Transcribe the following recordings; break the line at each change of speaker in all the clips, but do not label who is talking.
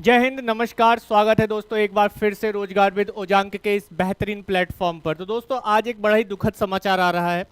जय हिंद, नमस्कार। स्वागत है दोस्तों एक बार फिर से रोजगार विद ओजांक के इस बेहतरीन प्लेटफॉर्म पर। तो दोस्तों आज एक बड़ा ही दुखद समाचार आ रहा है।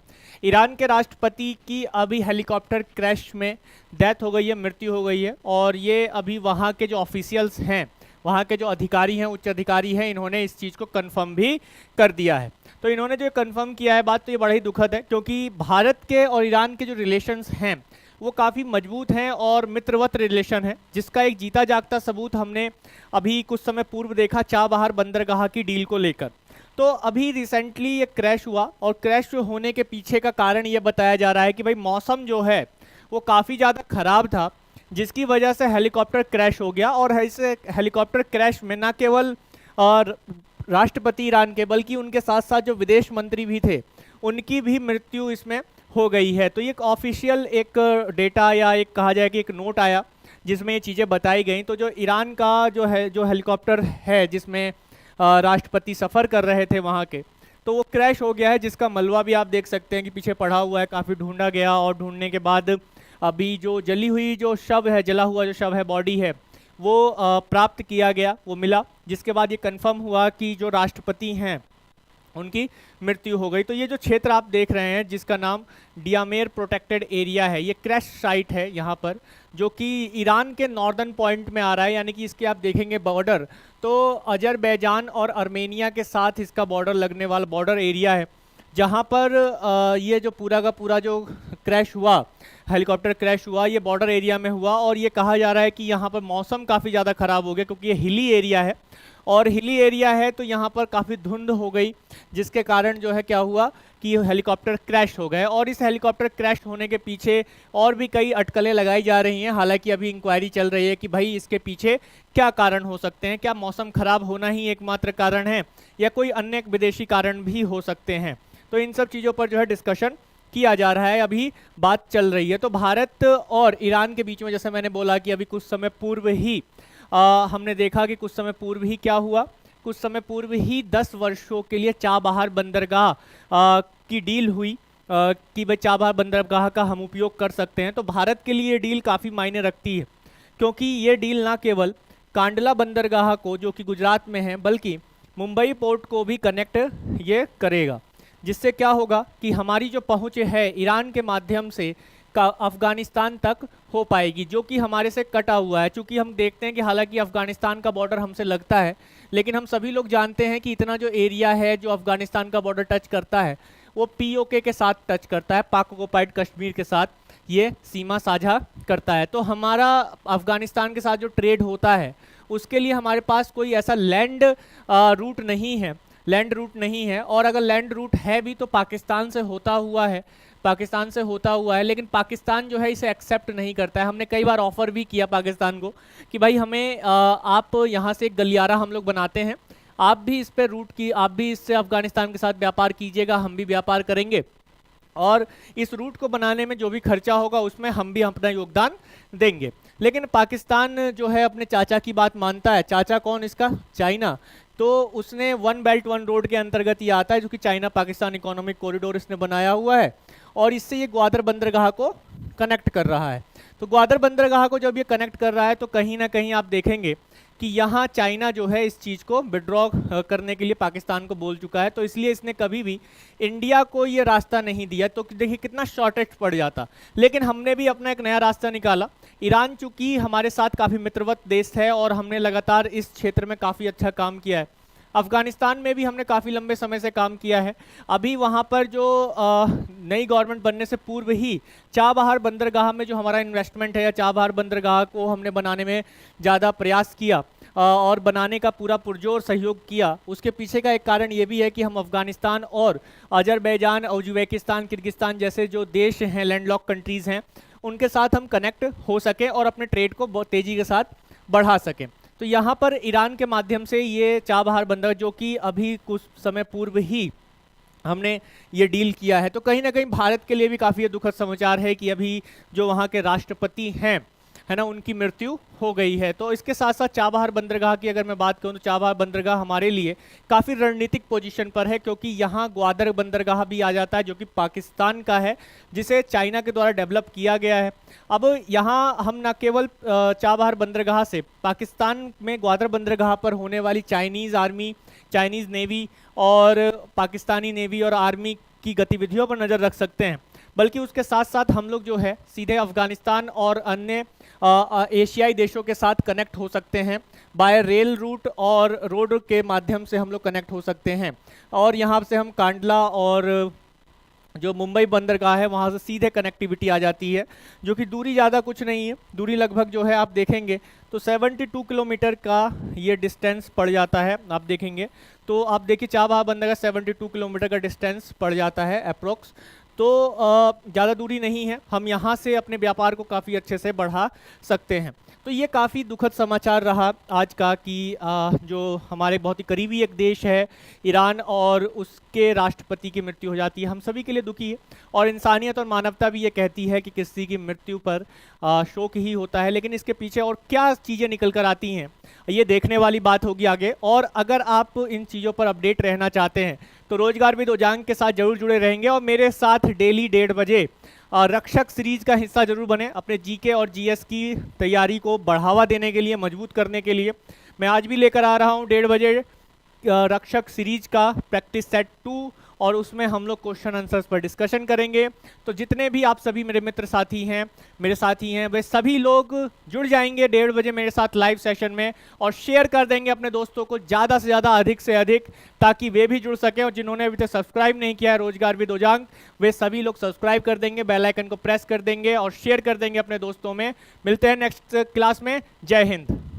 ईरान के राष्ट्रपति की अभी हेलीकॉप्टर क्रैश में डेथ हो गई है, मृत्यु हो गई है। और ये अभी वहाँ के जो ऑफिशियल्स हैं, वहाँ के जो अधिकारी हैं, उच्च अधिकारी हैं, इन्होंने इस चीज़ को कंफर्म भी कर दिया है। तो इन्होंने जो कंफर्म किया है बात, तो ये बड़ा ही दुखद है, क्योंकि भारत के और ईरान के जो रिलेशंस हैं वो काफ़ी मजबूत हैं और मित्रवत रिलेशन है, जिसका एक जीता जागता सबूत हमने अभी कुछ समय पूर्व देखा चाबहार बंदरगाह की डील को लेकर। तो अभी रिसेंटली ये क्रैश हुआ और क्रैश होने के पीछे का कारण ये बताया जा रहा है कि भाई मौसम जो है वो काफ़ी ज़्यादा खराब था, जिसकी वजह से हेलीकॉप्टर क्रैश हो गया। और ऐसे हेलीकॉप्टर क्रैश में न केवल और राष्ट्रपति ईरान के, बल्कि उनके साथ साथ जो विदेश मंत्री भी थे उनकी भी मृत्यु इसमें हो गई है। तो ये एक ऑफिशियल एक डेटा या एक कहा जाए कि एक नोट आया जिसमें ये चीज़ें बताई गई। तो जो ईरान का जो हेलीकॉप्टर है जिसमें राष्ट्रपति सफ़र कर रहे थे वहाँ के, तो वो क्रैश हो गया है, जिसका मलबा भी आप देख सकते हैं कि पीछे पड़ा हुआ है। काफ़ी ढूंढा गया और ढूंढने के बाद अभी जो जली हुई जो शव है, जला हुआ जो शव है, बॉडी है, वो प्राप्त किया गया, वो मिला। जिसके बाद ये कंफर्म हुआ कि जो राष्ट्रपति हैं उनकी मृत्यु हो गई। तो ये जो क्षेत्र आप देख रहे हैं जिसका नाम डियामेर प्रोटेक्टेड एरिया है, ये क्रैश साइट है यहाँ पर, जो कि ईरान के नॉर्दर्न पॉइंट में आ रहा है। यानी कि इसके आप देखेंगे बॉर्डर, तो अजरबैजान और अर्मेनिया के साथ इसका बॉर्डर लगने वाला बॉर्डर एरिया है, जहाँ पर ये जो पूरा का पूरा जो क्रैश हुआ, हेलीकॉप्टर क्रैश हुआ, ये बॉर्डर एरिया में हुआ। और ये कहा जा रहा है कि यहाँ पर मौसम काफ़ी ज़्यादा ख़राब हो गया, क्योंकि ये हिली एरिया है और हिली एरिया है तो यहाँ पर काफ़ी धुंध हो गई, जिसके कारण जो है क्या हुआ कि हेलीकॉप्टर क्रैश हो गए। और इस हेलीकॉप्टर क्रैश होने के पीछे और भी कई अटकलें लगाई जा रही हैं। हालांकि अभी इंक्वायरी चल रही है कि भाई इसके पीछे क्या कारण हो सकते हैं, क्या मौसम खराब होना ही एकमात्र कारण है या कोई अन्य विदेशी कारण भी हो सकते हैं। तो इन सब चीज़ों पर जो है डिस्कशन किया जा रहा है, अभी बात चल रही है। तो भारत और ईरान के बीच में, जैसे मैंने बोला कि अभी कुछ समय पूर्व ही हमने देखा कि कुछ समय पूर्व ही क्या हुआ, कुछ समय पूर्व ही 10 वर्षों के लिए चाबहार बंदरगाह की डील हुई कि भाई चाबहार बंदरगाह का हम उपयोग कर सकते हैं। तो भारत के लिए ये डील काफ़ी मायने रखती है, क्योंकि ये डील ना केवल कांडला बंदरगाह को, जो कि गुजरात में है, बल्कि मुंबई पोर्ट को भी कनेक्ट ये करेगा। जिससे क्या होगा कि हमारी जो पहुँच है ईरान के माध्यम से का अफगानिस्तान तक हो पाएगी, जो कि हमारे से कटा हुआ है। चूंकि हम देखते हैं कि हालांकि अफगानिस्तान का बॉर्डर हमसे लगता है, लेकिन हम सभी लोग जानते हैं कि इतना जो एरिया है जो अफगानिस्तान का बॉर्डर टच करता है वो पीओके के साथ टच करता है, पाक ऑक्युपाइड कश्मीर के साथ ये सीमा साझा करता है। तो हमारा अफगानिस्तान के साथ जो ट्रेड होता है उसके लिए हमारे पास कोई ऐसा लैंड रूट नहीं है, लैंड रूट नहीं है। और अगर लैंड रूट है भी तो पाकिस्तान से होता हुआ है, पाकिस्तान से होता हुआ है, लेकिन पाकिस्तान जो है इसे एक्सेप्ट नहीं करता है। हमने कई बार ऑफर भी किया पाकिस्तान को कि भाई हमें आप यहाँ से एक गलियारा हम लोग बनाते हैं, आप भी इस पे रूट की, आप भी इससे अफगानिस्तान के साथ व्यापार कीजिएगा, हम भी व्यापार करेंगे, और इस रूट को बनाने में जो भी खर्चा होगा उसमें हम भी अपना योगदान देंगे। लेकिन पाकिस्तान जो है अपने चाचा की बात मानता है। चाचा कौन इसका? चाइना। तो उसने वन बेल्ट वन रोड के अंतर्गत ये आता है, जो कि चाइना पाकिस्तान इकोनॉमिक कॉरिडोर इसने बनाया हुआ है, और इससे ये ग्वादर बंदरगाह को कनेक्ट कर रहा है। तो ग्वादर बंदरगाह को जब ये कनेक्ट कर रहा है तो कहीं ना कहीं आप देखेंगे कि यहाँ चाइना जो है इस चीज़ को विड्रॉ करने के लिए पाकिस्तान को बोल चुका है। तो इसलिए इसने कभी भी इंडिया को ये रास्ता नहीं दिया। तो देखिए कितना शॉर्टेज पड़ जाता, लेकिन हमने भी अपना एक नया रास्ता निकाला। ईरान चूंकि हमारे साथ काफ़ी मित्रवत देश है और हमने लगातार इस क्षेत्र में काफ़ी अच्छा काम किया है। अफगानिस्तान में भी हमने काफ़ी लंबे समय से काम किया है। अभी वहाँ पर जो नई गवर्नमेंट बनने से पूर्व ही चाबहार बंदरगाह में जो हमारा इन्वेस्टमेंट है, या चाबहार बंदरगाह को हमने बनाने में ज़्यादा प्रयास किया और बनाने का पूरा पुरजोर सहयोग किया। उसके पीछे का एक कारण ये भी है कि हम अफगानिस्तान और अजरबैजान, उज्बेकिस्तान, किर्गिस्तान जैसे जो देश हैं, लैंडलॉक कंट्रीज़ हैं, उनके साथ हम कनेक्ट हो सकें और अपने ट्रेड को बहुत तेज़ी के साथ बढ़ा सकें। तो यहाँ पर ईरान के माध्यम से ये चाबहार बंदर, जो कि अभी कुछ समय पूर्व ही हमने ये डील किया है, तो कहीं ना कहीं भारत के लिए भी काफ़ी दुखद समाचार है कि अभी जो वहाँ के राष्ट्रपति हैं है ना, उनकी मृत्यु हो गई है। तो इसके साथ साथ चाबहार बंदरगाह की अगर मैं बात करूं तो चाबहार बंदरगाह हमारे लिए काफ़ी रणनीतिक पोजीशन पर है, क्योंकि यहाँ ग्वादर बंदरगाह भी आ जाता है जो कि पाकिस्तान का है, जिसे चाइना के द्वारा डेवलप किया गया है। अब यहाँ हम न केवल चाबहार बंदरगाह से पाकिस्तान में ग्वादर बंदरगाह पर होने वाली चाइनीज़ आर्मी, चाइनीज़ नेवी और पाकिस्तानी नेवी और आर्मी की गतिविधियों पर नज़र रख सकते हैं, बल्कि उसके साथ साथ हम लोग जो है सीधे अफगानिस्तान और अन्य एशियाई देशों के साथ कनेक्ट हो सकते हैं बाय रेल रूट और रोड के माध्यम से हम लोग कनेक्ट हो सकते हैं। और यहाँ से हम कांडला और जो मुंबई बंदरगाह है वहाँ से सीधे कनेक्टिविटी आ जाती है, जो कि दूरी ज़्यादा कुछ नहीं है। दूरी लगभग जो है आप देखेंगे तो 72 किलोमीटर का ये डिस्टेंस पड़ जाता है। आप देखेंगे तो आप देखिए चाबहार बंदरगाह 72 किलोमीटर का डिस्टेंस पड़ जाता है अप्रोक्स। तो ज़्यादा दूरी नहीं है, हम यहाँ से अपने व्यापार को काफ़ी अच्छे से बढ़ा सकते हैं। तो ये काफ़ी दुखद समाचार रहा आज का कि जो हमारे बहुत ही करीबी एक देश है ईरान और उसके राष्ट्रपति की मृत्यु हो जाती है। हम सभी के लिए दुखी है और इंसानियत और मानवता भी ये कहती है कि किसी की मृत्यु पर शोक ही होता है, लेकिन इसके पीछे और क्या चीज़ें निकल कर आती हैं ये देखने वाली बात होगी आगे। और अगर आप इन चीज़ों पर अपडेट रहना चाहते हैं तो रोजगार विद ओजांग के साथ जरूर जुड़े रहेंगे और मेरे साथ डेली 1:30 बजे रक्षक सीरीज का हिस्सा जरूर बने। अपने जीके और जीएस की तैयारी को बढ़ावा देने के लिए, मजबूत करने के लिए मैं आज भी लेकर आ रहा हूं 1:30 बजे रक्षक सीरीज का प्रैक्टिस सेट 2, और उसमें हम लोग क्वेश्चन आंसर्स पर डिस्कशन करेंगे। तो जितने भी आप सभी मेरे मित्र साथी हैं, मेरे साथी हैं, वे सभी लोग जुड़ जाएंगे 1:30 बजे मेरे साथ लाइव सेशन में और शेयर कर देंगे अपने दोस्तों को ज़्यादा से ज़्यादा, अधिक से अधिक, ताकि वे भी जुड़ सकें। और जिन्होंने अभी तक सब्सक्राइब नहीं किया है रोजगार विद ओजांग, वे सभी लोग सब्सक्राइब कर देंगे, बेल आइकन को प्रेस कर देंगे और शेयर कर देंगे अपने दोस्तों में। मिलते हैं नेक्स्ट क्लास में। जय हिंद।